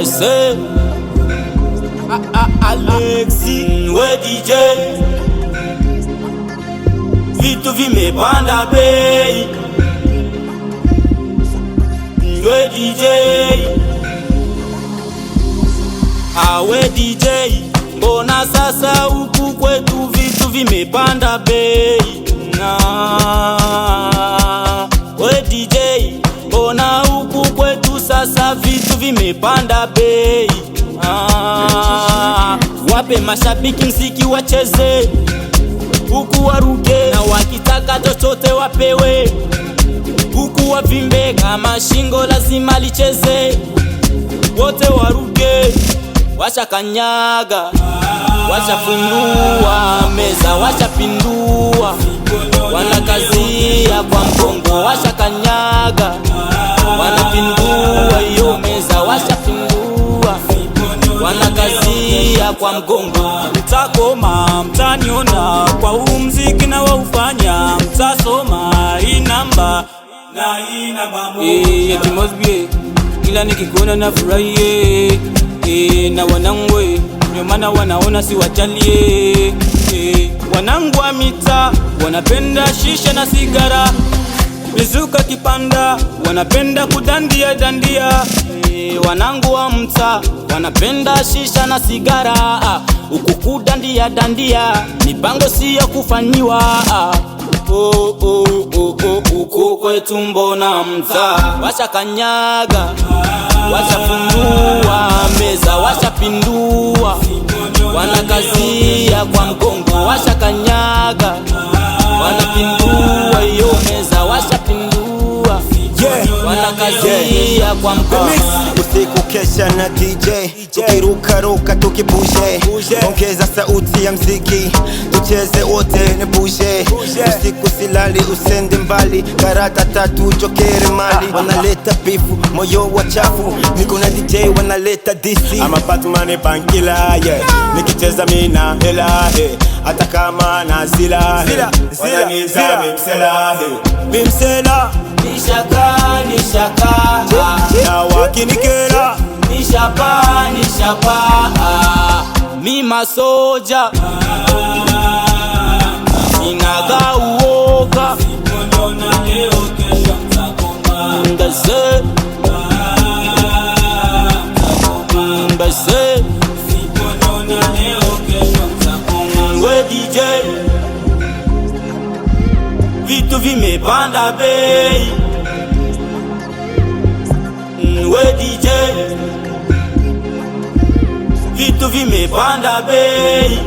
Ndase Alexi we DJ, vitu vimepanda bei. We DJ, we DJ, mbona sasa huku kwetu vitu vimepanda bei? We DJ, mbona huku kwetu sasa vitu vimepanda bei? Wape mashabiki mziki wacheze, huku waruke, na wakitaka chochote wapewe, huku wavimbe kama shingo lazima licheze. Wote waruke, washa kanyaga, washa fundua meza, washa pindua, wanakazia kwa mgongo, washa kanyaga, wanapindua hiyo meza, washa pindua, wanakazia kwa mgongo. Mtakoma, mtaniona kwa huu mziki na waufanya, mtasoma hii namba na hii namba moja. Timosbie, kila nikikuona na furahie, na wanangu ndio maana wanaona si wachalie. Wanangu wa mita wanapenda shisha na sigara, mizuka kipanda wanapenda kudandia dandia. Wanangu wa mta wanapenda shisha na sigara, huku kudandia dandia mipango si ya kufanyiwa. Huku kwetu mbona mta, washa kanyaga, washa fundua meza, washa pindua, wanakazia kwa mgongo, washa kanyaga, wanapindua hiyo meza, washa pindua, wanakazia kwa mgongo. Usiku kesha na DJ, tukiruka ruka tukibuje, ongeza sauti ya mziki, tucheze wote ni buje. Usiku silali usende mbali, karata tatu jokere mali. Wanaleta bifu, moyo wachafu, niko na DJ wanaleta DC. I'm a Batman pankila, yeah. Nikicheza mina hela, hata kama na zila, wananiza mimsela, Mimsela nishaka na wakinikera nishapa mima soja inaga uoga. Ndase we DJ, vitu vimepanda bei. We DJ, vitu vimepanda bei.